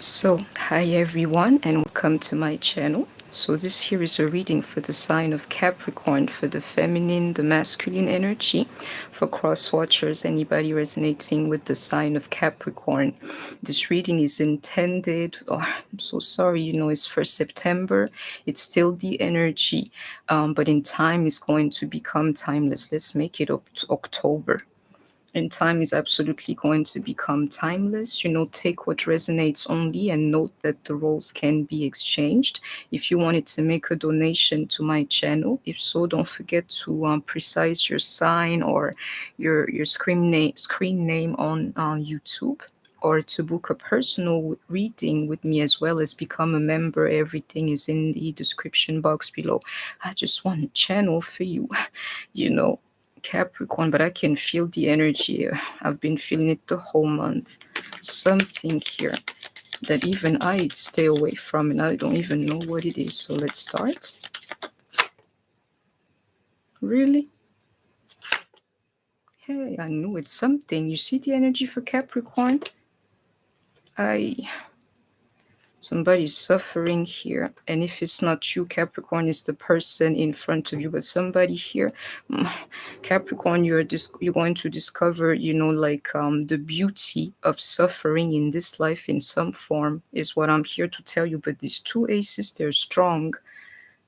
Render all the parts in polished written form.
So, hi everyone, and welcome to my channel. So, this here is a reading for the sign of Capricorn, for the feminine, the masculine energy, for cross watchers, anybody resonating with the sign of Capricorn. This reading is intended, I'm so sorry, it's for September. It's still the energy, but in time it's going to become timeless. Let's make it up to October, and time is absolutely going to become timeless. Take what resonates only, and note that the roles can be exchanged. If you wanted to make a donation to my channel, if so, don't forget to precise your sign or your screen name on YouTube, or to book a personal reading with me, as well as become a member. Everything is in the description box below. I just want a channel for you. you know Capricorn, but I can feel the energy. I've been feeling it the whole month. Something here that even I stay away from, and I don't even know what it is. So let's start. Really? Hey, I knew it's something. You see the energy for Capricorn? Somebody's suffering here, and if it's not you, Capricorn, is the person in front of you, but somebody here, Capricorn, you're going to discover, the beauty of suffering in this life in some form, is what I'm here to tell you. But these two aces, they're strong.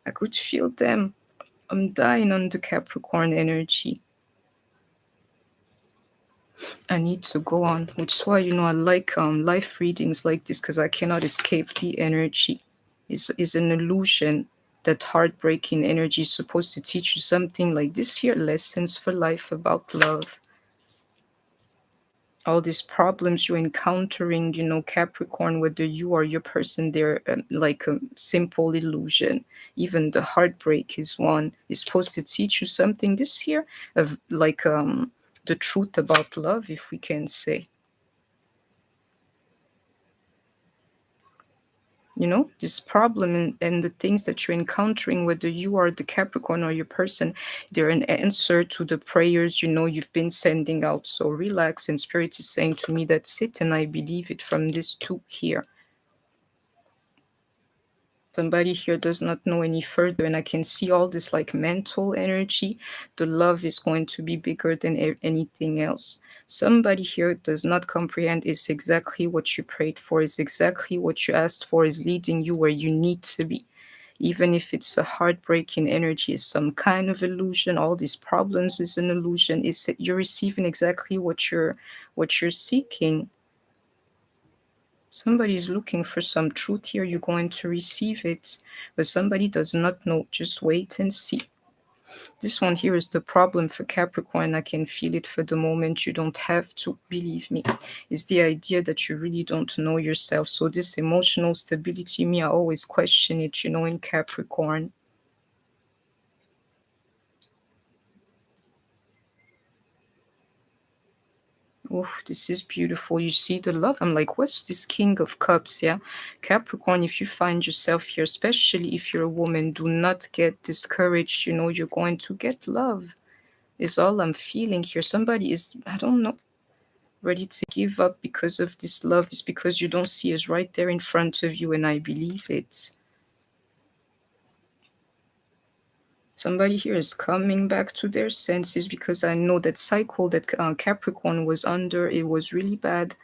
I could feel them. I'm dying on the Capricorn energy. I need to go on, which is why, I like life readings like this, because I cannot escape the energy. Is an illusion that heartbreaking energy is supposed to teach you something, like this here, lessons for life about love. All these problems you're encountering, Capricorn, whether you or your person, they're like a simple illusion. Even the heartbreak is one. Is supposed to teach you something, this here, of like the truth about love, if we can say. This problem, and the things that you're encountering, whether you are the Capricorn or your person, they're an answer to the prayers you've been sending out. So relax, and Spirit is saying to me, that's it, and I believe it from this two here. Somebody here does not know any further, and I can see all this like mental energy. The love is going to be bigger than anything else. Somebody here does not comprehend is exactly what you prayed for, is exactly what you asked for, is leading you where you need to be. Even if it's a heartbreaking energy, is some kind of illusion. All these problems is an illusion. Is that you're receiving exactly what you're seeking. Somebody is looking for some truth here. You're going to receive it, but somebody does not know. Just wait and see. This one here is the problem for Capricorn. I can feel it for the moment. You don't have to believe me. It's the idea that you really don't know yourself. So this emotional stability, me, I always question it, in Capricorn. Oh, this is beautiful. You see the love. I'm like, what's this King of Cups? Yeah. Capricorn, if you find yourself here, especially if you're a woman, do not get discouraged. You're going to get love, is all I'm feeling here. Somebody is, I don't know, ready to give up because of this love. Is because you don't see us right there in front of you, and I believe it. Somebody here is coming back to their senses, because I know that cycle that Capricorn was under, it was really bad.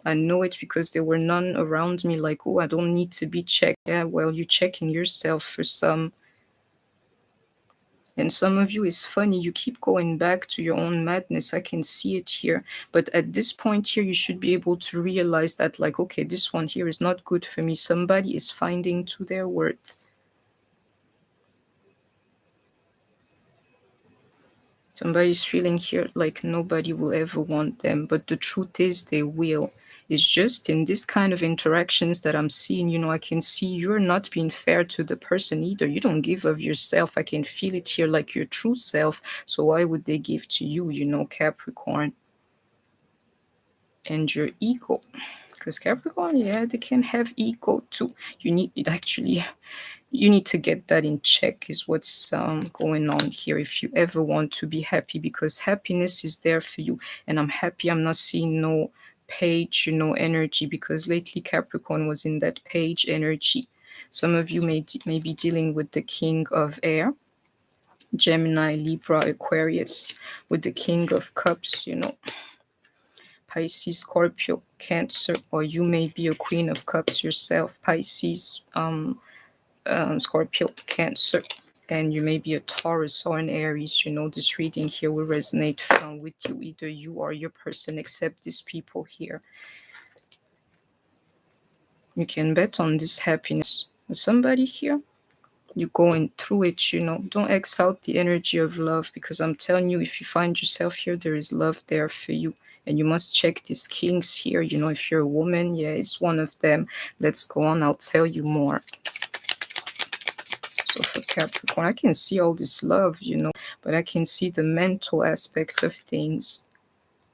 I know it because there were none around me like, oh, I don't need to be checked. Yeah, well, you're checking yourself for some. And some of you, is funny, you keep going back to your own madness. I can see it here. But at this point here, you should be able to realize that, like, okay, this one here is not good for me. Somebody is finding to their worth. Somebody's feeling here like nobody will ever want them, but the truth is they will. It's just in this kind of interactions that I'm seeing, I can see you're not being fair to the person either. You don't give of yourself. I can feel it here, like your true self. So why would they give to you, Capricorn? And your ego. Because Capricorn, yeah, they can have ego too. You need it actually. You need to get that in check, is what's going on here, if you ever want to be happy, because happiness is there for you. And I'm happy. I'm not seeing no page, energy, because lately Capricorn was in that page energy. Some of you may be dealing with the king of air, Gemini, Libra, Aquarius, with the king of cups, Pisces, Scorpio, Cancer, or you may be a queen of cups yourself, Pisces, Scorpio, Cancer, and you may be a Taurus or an Aries. This reading here will resonate with you, either you or your person, except these people here. You can bet on this happiness. Somebody here, you're going through it, Don't X out the energy of love, because I'm telling you, if you find yourself here, there is love there for you. And you must check these kings here. If you're a woman, yeah, it's one of them. Let's go on. I'll tell you more. So for Capricorn, I can see all this love, but I can see the mental aspect of things.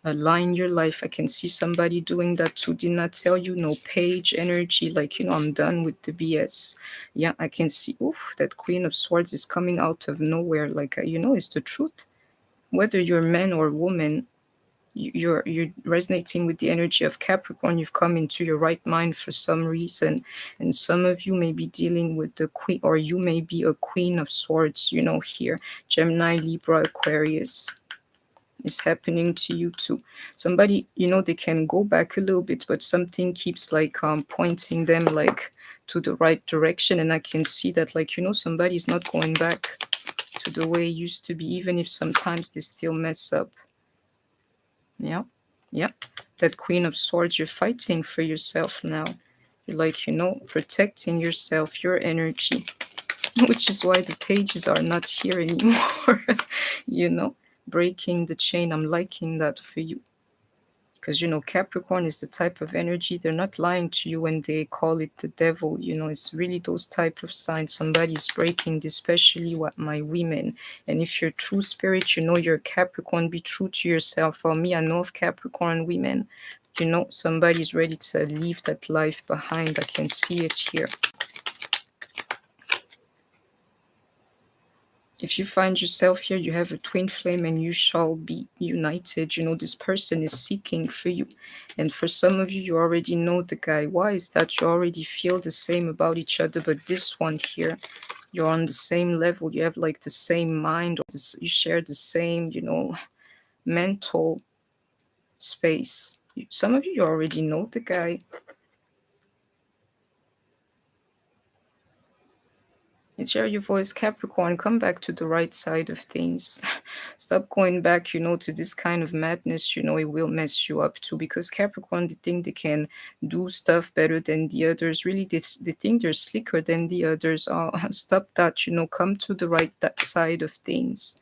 Align your life. I can see somebody doing that too. Did not tell you, no page energy, like, I'm done with the BS. Yeah, I can see, that Queen of Swords is coming out of nowhere. Like, it's the truth. Whether you're man or woman, you're resonating with the energy of Capricorn. You've come into your right mind for some reason, and some of you may be dealing with the queen, or you may be a Queen of Swords, here, Gemini, Libra, Aquarius. Is happening to you too. Somebody, they can go back a little bit, but something keeps like pointing them like to the right direction. And I can see that, like, somebody's not going back to the way it used to be, even if sometimes they still mess up. Yeah. That Queen of Swords, you're fighting for yourself now. You're like, protecting yourself, your energy, which is why the pages are not here anymore. Breaking the chain. I'm liking that for you, because Capricorn is the type of energy, they're not lying to you when they call it the devil. It's really those type of signs. Somebody's breaking this, especially my women. And if you're true spirit, you're Capricorn, be true to yourself. For me, I know of Capricorn women, somebody's ready to leave that life behind. I can see it here. If you find yourself here, you have a twin flame and you shall be united. This person is seeking for you. And for some of you, you already know the guy. Why is that? You already feel the same about each other. But this one here, you're on the same level. You have like the same mind, or you share the same, mental space. Some of you already know the guy. Share your voice, Capricorn. Come back to the right side of things. Stop going back, to this kind of madness. It will mess you up too. Because Capricorn, they think they can do stuff better than the others. Really, they think they're slicker than the others. Stop that. Come to the right side of things.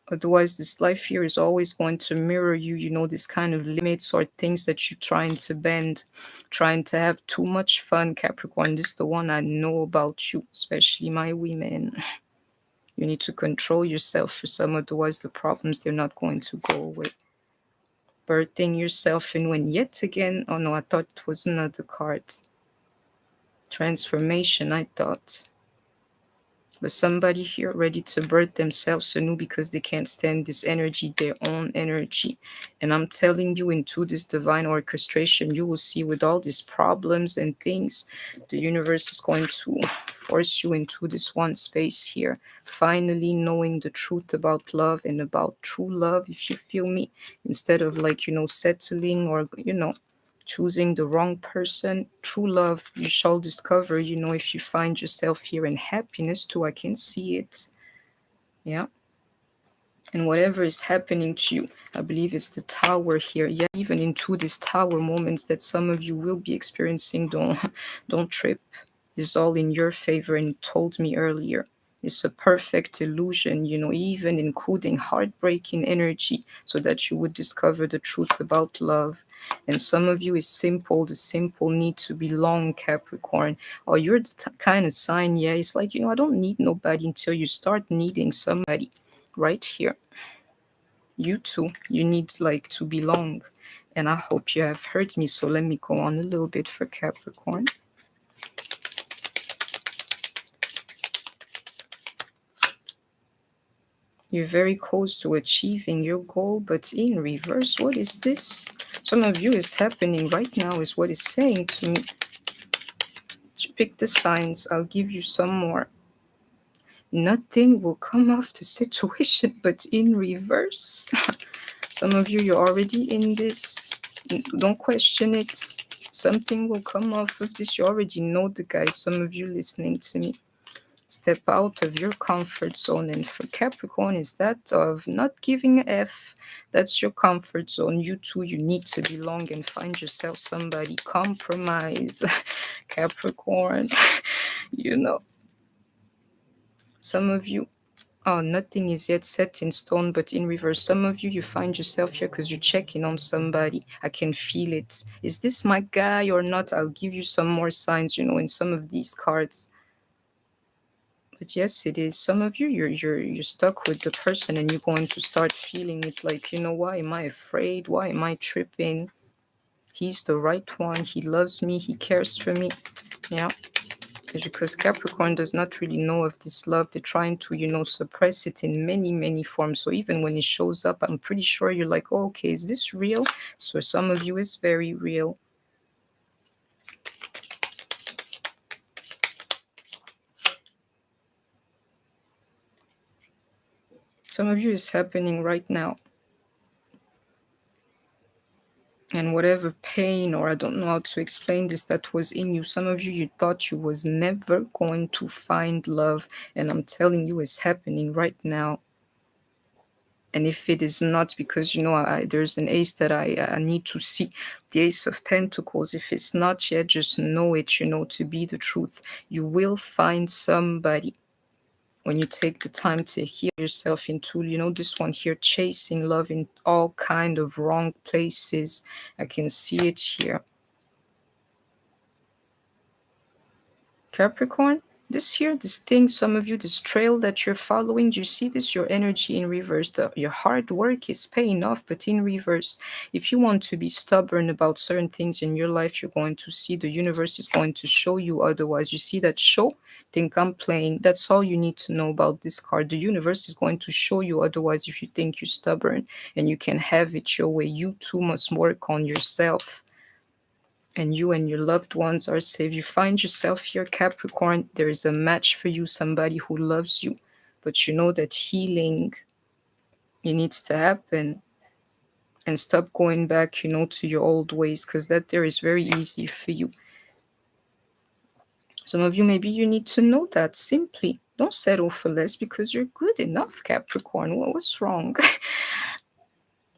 Otherwise, this life here is always going to mirror you, this kind of limits or things that you're trying to bend, trying to have too much fun, Capricorn. This is the one I know about you, especially my women. You need to control yourself for some, otherwise the problems, they're not going to go away. Birthing yourself in when yet again, oh no, I thought it was another card. Transformation, I thought. But somebody here ready to birth themselves anew because they can't stand this energy, their own energy. And I'm telling you, into this divine orchestration, you will see with all these problems and things, the universe is going to force you into this one space here. Finally knowing the truth about love and about true love, if you feel me, instead of like, settling or, choosing the wrong person. True love you shall discover, if you find yourself here in happiness too. I can see it. Yeah. And whatever is happening to you, I believe it's the tower here. Yeah, even into these tower moments that some of you will be experiencing, don't trip. It's all in your favor, and you told me earlier. It's a perfect illusion, even including heartbreaking energy, so that you would discover the truth about love. And some of you is simple, the simple need to belong, Capricorn. Or you're the kind of sign, yeah, it's like, I don't need nobody until you start needing somebody right here. You too, you need like to belong. And I hope you have heard me, so let me go on a little bit for Capricorn. You're very close to achieving your goal, but in reverse, what is this? Some of you is happening right now is what it's saying to me. Pick the signs. I'll give you some more. Nothing will come off the situation, but in reverse. Some of you, you're already in this. Don't question it. Something will come off of this. You already know the guys. Some of you listening to me. Step out of your comfort zone. And for Capricorn, is that of not giving a F. That's your comfort zone. You too, you need to belong and find yourself somebody. Compromise. Capricorn. You know. Some of you, oh, nothing is yet set in stone, but in reverse. Some of you, you find yourself here because you're checking on somebody. I can feel it. Is this my guy or not? I'll give you some more signs, in some of these cards. But yes, it is. Some of you, you're stuck with the person and you're going to start feeling it like, why am I afraid? Why am I tripping? He's the right one. He loves me. He cares for me. Yeah. Because Capricorn does not really know of this love. They're trying to, suppress it in many, many forms. So even when it shows up, I'm pretty sure you're like, oh, okay, is this real? So some of you is very real. Some of you is happening right now. And whatever pain, or I don't know how to explain this, that was in you, some of you, you thought you was never going to find love. And I'm telling you, it's happening right now. And if it is not, because, there's an ace that I need to see, the Ace of Pentacles. If it's not yet, just know it, to be the truth. You will find somebody when you take the time to heal yourself into, this one here, chasing love in all kind of wrong places. I can see it here. Capricorn, this thing, some of you, this trail that you're following, do you see this? Your energy in reverse. Your hard work is paying off, but in reverse. If you want to be stubborn about certain things in your life, you're going to see the universe is going to show you otherwise. You see that show? Think I'm playing. That's all you need to know about this card. The universe is going to show you otherwise if you think you're stubborn and you can have it your way. You too must work on yourself. And you and your loved ones are safe. You find yourself here, Capricorn, there is a match for you, somebody who loves you. But you know that healing, it needs to happen. And stop going back, to your old ways, because that there is very easy for you. Some of you, maybe you need to know that simply. Don't settle for less because you're good enough, Capricorn. What's wrong?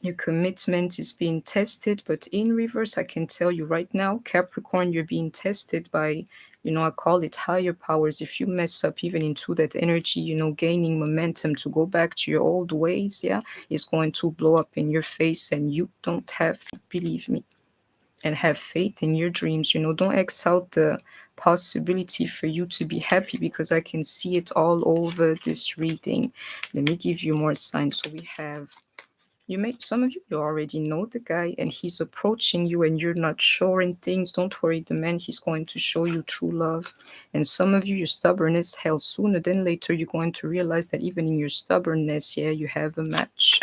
Your commitment is being tested, but in reverse, I can tell you right now, Capricorn, you're being tested by, I call it higher powers. If you mess up even into that energy, gaining momentum to go back to your old ways, yeah, it's going to blow up in your face, and you don't have to believe me and have faith in your dreams. Don't X out the possibility for you to be happy, because I can see it all over this reading. Let me give you more signs. So we have, some of you already know the guy and he's approaching you and you're not sure in things. Don't worry, the man, he's going to show you true love. And some of you, you're stubborn as hell. Sooner than later, you're going to realize that even in your stubbornness, yeah, you have a match.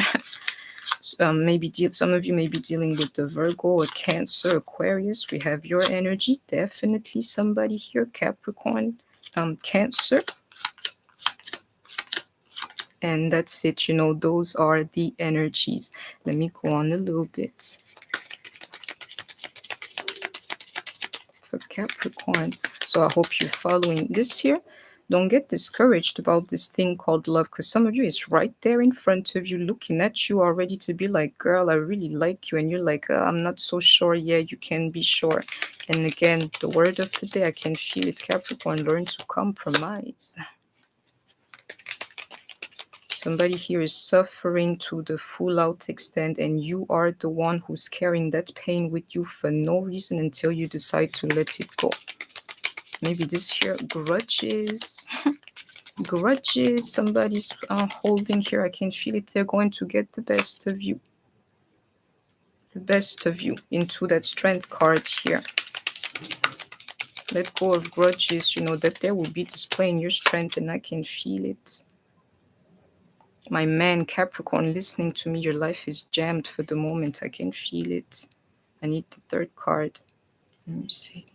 Some of you may be dealing with the Virgo or Cancer, Aquarius. We have your energy. Definitely somebody here, Capricorn, Cancer. And that's it, those are the energies. Let me go on a little bit. For Capricorn. So I hope you're following this here. Don't get discouraged about this thing called love, because some of you is right there in front of you, looking at you already to be like, girl, I really like you. And you're like, I'm not so sure. Yeah, you can be sure. And again, the word of the day, I can feel it, Capricorn, learn to compromise. Somebody here is suffering to the full out extent, and you are the one who's carrying that pain with you for no reason until you decide to let it go. Maybe this here, grudges. Grudges, somebody's holding here. I can feel it. They're going to get the best of you. The best of you into that strength card here. Let go of grudges, that there will be displaying your strength, and I can feel it. My man Capricorn listening to me, your life is jammed for the moment. I can feel it. I need the third card. Let me see.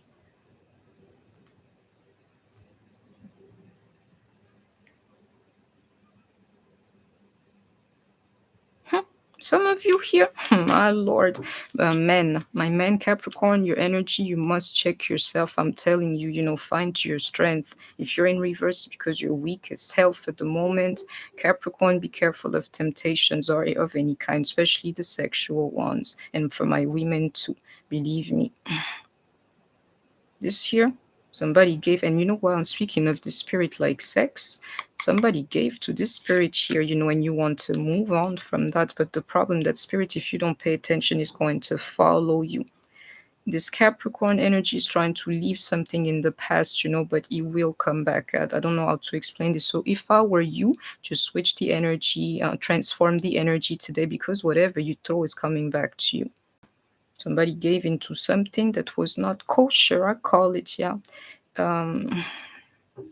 Some of you here, my lord, men, my man Capricorn, your energy, you must check yourself. I'm telling you, find your strength. If you're in reverse because you're weak as health at the moment, Capricorn, be careful of temptations or of any kind, especially the sexual ones. And for my women too, believe me. This year, somebody gave, and while I'm speaking of the spirit like sex, somebody gave to this spirit here, and you want to move on from that. But the problem, that spirit, if you don't pay attention, is going to follow you. This Capricorn energy is trying to leave something in the past, but it will come back. I don't know how to explain this. So if I were you, just switch the energy, transform the energy today, because whatever you throw is coming back to you. Somebody gave into something that was not kosher, I call it, yeah.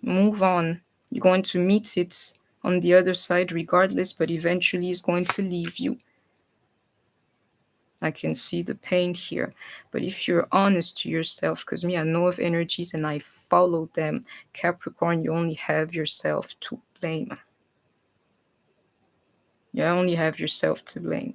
Move on. You're going to meet it on the other side regardless, but eventually it's going to leave you. I can see the pain here. But if you're honest to yourself, because me, I know of energies and I follow them, Capricorn, you only have yourself to blame. You only have yourself to blame.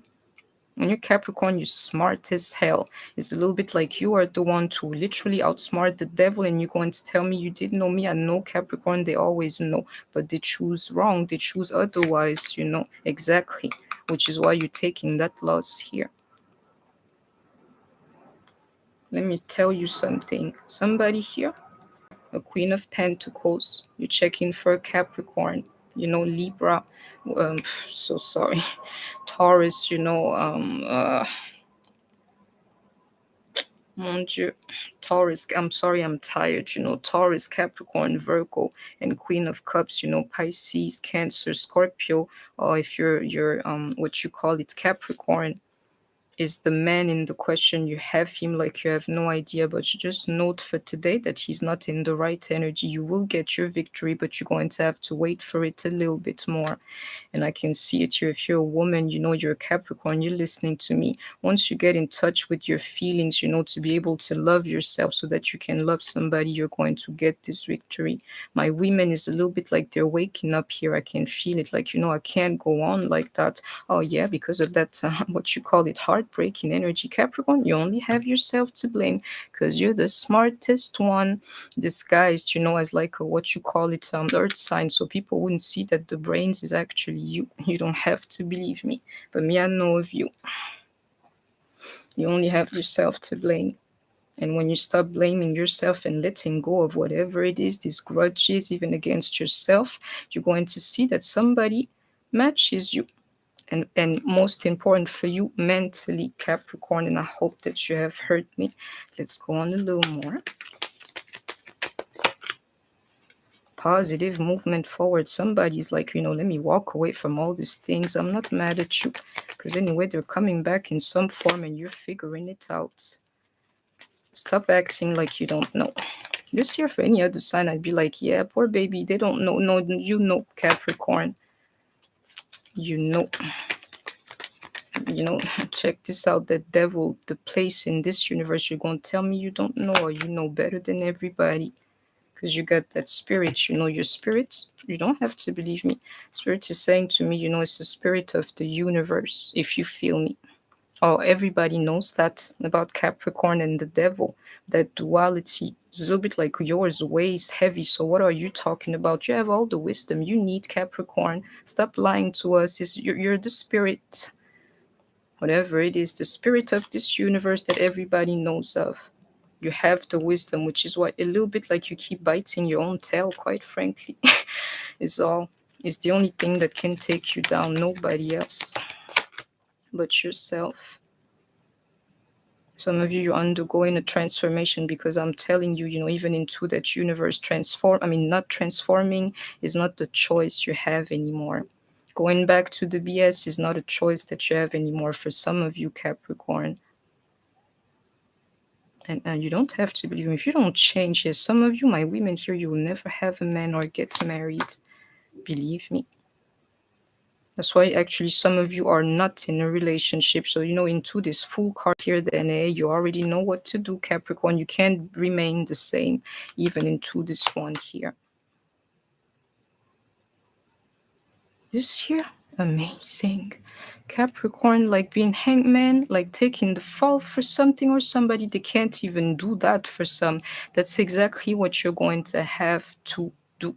When you're Capricorn, you're smart as hell. It's a little bit like you are the one to literally outsmart the devil, and you're going to tell me you didn't know me. I know Capricorn, they always know, but they choose wrong. They choose otherwise, exactly, which is why you're taking that loss here. Let me tell you something. Somebody here, a Queen of Pentacles, you're checking for a Capricorn, Libra, so sorry, Taurus, Mon Dieu. Taurus, I'm sorry, I'm tired. Taurus, Capricorn, Virgo, and Queen of Cups. Pisces, Cancer, Scorpio. Or if you're what you call it, Capricorn, is the man in the question. You have him like you have no idea, but you just note for today that he's not in the right energy. You will get your victory, but you're going to have to wait for it a little bit more. And I can see it here. If you're a woman, you're a Capricorn, you're listening to me. Once you get in touch with your feelings, to be able to love yourself so that you can love somebody, you're going to get this victory. My women is a little bit like they're waking up here. I can feel it. Like, I can't go on like that. Oh, yeah, because of that, what you call it, heartbreaking energy. Capricorn, you only have yourself to blame because you're the smartest one disguised, as like what you call it, earth sign. So people wouldn't see that the brains is actually you. You don't have to believe me, but me, I know of you. You only have yourself to blame. And when you stop blaming yourself and letting go of whatever it is, these grudges, even against yourself, you're going to see that somebody matches you. And most important for you, mentally, Capricorn. And I hope that you have heard me. Let's go on a little more. Positive movement forward. Somebody's like, let me walk away from all these things. I'm not mad at you, because anyway, they're coming back in some form and you're figuring it out. Stop acting like you don't know. This year, for any other sign, I'd be like, yeah, poor baby, they don't know. No, Capricorn. Check this out. The devil, the place in this universe, you're going to tell me you don't know, or you know better than everybody. Because you got that spirit, your spirit, you don't have to believe me. Spirit is saying to me, it's the spirit of the universe, if you feel me. Oh, everybody knows that about Capricorn and the devil, that duality is a little bit like yours, weighs heavy. So what are you talking about? You have all the wisdom you need, Capricorn. Stop lying to us. You're the spirit, whatever it is, the spirit of this universe that everybody knows of. You have the wisdom, which is what a little bit like you keep biting your own tail, quite frankly. is all. It's the only thing that can take you down. Nobody else but yourself. Some of you, you're undergoing a transformation, because I'm telling you, even into that universe, not transforming is not the choice you have anymore. Going back to the BS is not a choice that you have anymore for some of you, Capricorn. And you don't have to believe me. If you don't change, yes, some of you, my women here, you will never have a man or get married. Believe me. That's why actually some of you are not in a relationship. So, into this full card here, then you already know what to do, Capricorn. You can't remain the same, even into this one here. This here, amazing. Capricorn, like being hangman, like taking the fall for something or somebody. They can't even do that for some. That's exactly what you're going to have to do.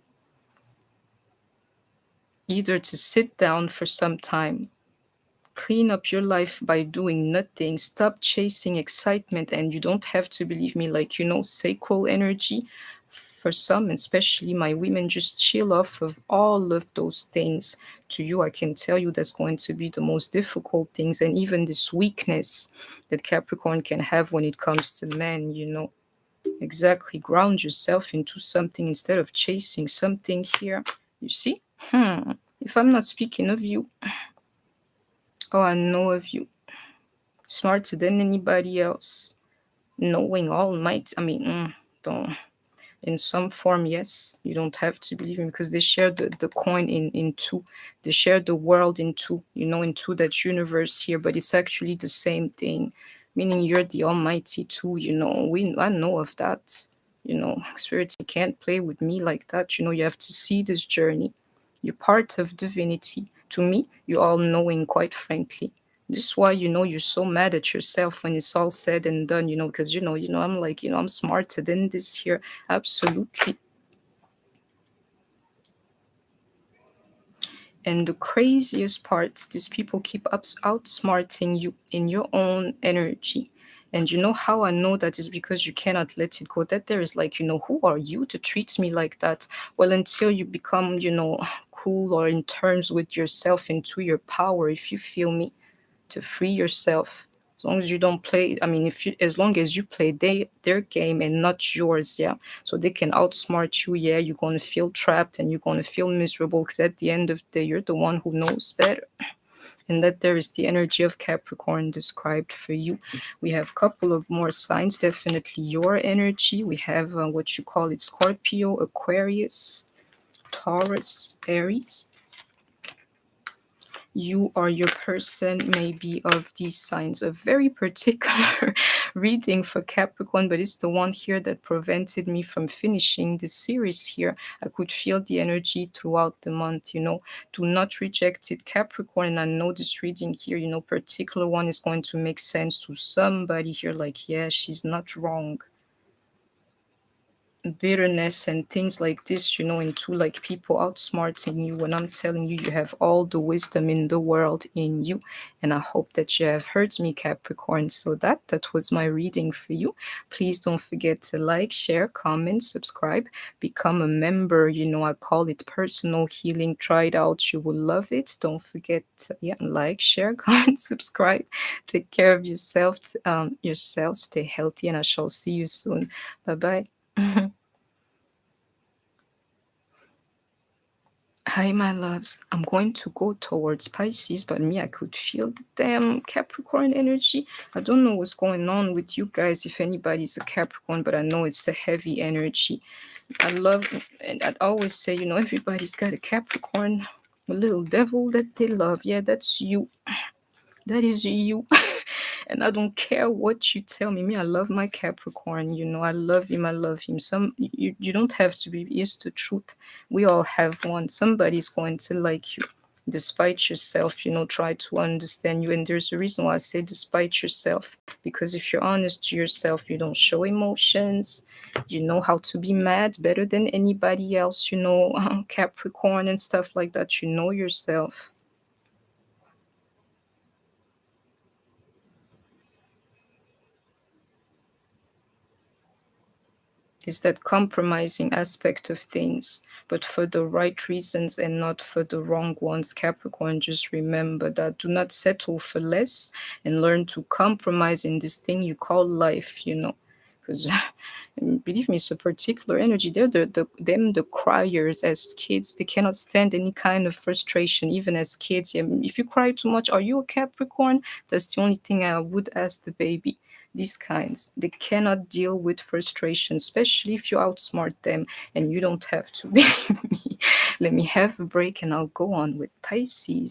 Either to sit down for some time, clean up your life by doing nothing, stop chasing excitement, and you don't have to believe me, like, sacral energy. For some, especially my women, just chill off of all of those things. To you, I can tell you that's going to be the most difficult things, and even this weakness that Capricorn can have when it comes to men. Exactly, ground yourself into something instead of chasing something here. You see? If I'm not speaking of you, oh, I know of you. Smarter than anybody else. Knowing all might, I mean, don't. In some form, yes. You don't have to believe me because they share the coin in two. They share the world in two, into that universe here, but it's actually the same thing. Meaning you're the almighty too. I know of that. Spirits, you can't play with me like that. You have to see this journey. You're part of divinity. To me, you're all knowing, quite frankly. This is why you're so mad at yourself when it's all said and done, because I'm like, I'm smarter than this here. Absolutely. And the craziest part, these people keep outsmarting you in your own energy. And you know how I know that is because you cannot let it go. That there is like, who are you to treat me like that? Well, until you become, cool or in terms with yourself into your power, if you feel me, to free yourself. As long as you don't play, I mean, as long as you play their game and not yours, yeah. So they can outsmart you, yeah. You're gonna feel trapped and you're gonna feel miserable because at the end of the day, you're the one who knows better. And that there is the energy of Capricorn described for you. We have a couple of more signs, definitely your energy. We have what you call it Scorpio, Aquarius, Taurus, Aries. You or your person may be of these signs. A very particular reading for Capricorn, but it's the one here that prevented me from finishing the series here. I could feel the energy throughout the month. Do not reject it, Capricorn. And I know this reading here, particular one is going to make sense to somebody here, like, yeah, she's not wrong. Bitterness and things like this, into like people outsmarting you, when I'm telling you, you have all the wisdom in the world in you. And I hope that you have heard me, Capricorn. So that was my reading for you. Please don't forget to like, share, comment, subscribe, become a member. I call it personal healing. Try it out, you will love it. Don't forget to, like, share, comment, subscribe. Take care of yourself, stay healthy, and I shall see you soon. Bye bye. Hi, my loves. I'm going to go towards Pisces, but me, I could feel the damn Capricorn energy. I don't know what's going on with you guys, if anybody's a Capricorn, but I know it's a heavy energy. I love, and I'd always say, everybody's got a Capricorn, a little devil that they love. Yeah, that's you. That is you. And I don't care what you tell me. I love my Capricorn. I love him. I love him. You don't have to be. It's the truth. We all have one. Somebody's going to like you, despite yourself. Try to understand you. And there's a reason why I say despite yourself, because if you're honest to yourself, you don't show emotions. You know how to be mad better than anybody else. Capricorn and stuff like that. You know yourself. Is that compromising aspect of things, but for the right reasons and not for the wrong ones. Capricorn, just remember that. Do not settle for less and learn to compromise in this thing you call life. Because believe me, it's a particular energy. They're the criers as kids. They cannot stand any kind of frustration, even as kids. If you cry too much, are you a Capricorn? That's the only thing I would ask the baby. These kinds, they cannot deal with frustration, especially if you outsmart them, and you don't have to. Believe me. Let me have a break and I'll go on with Pisces.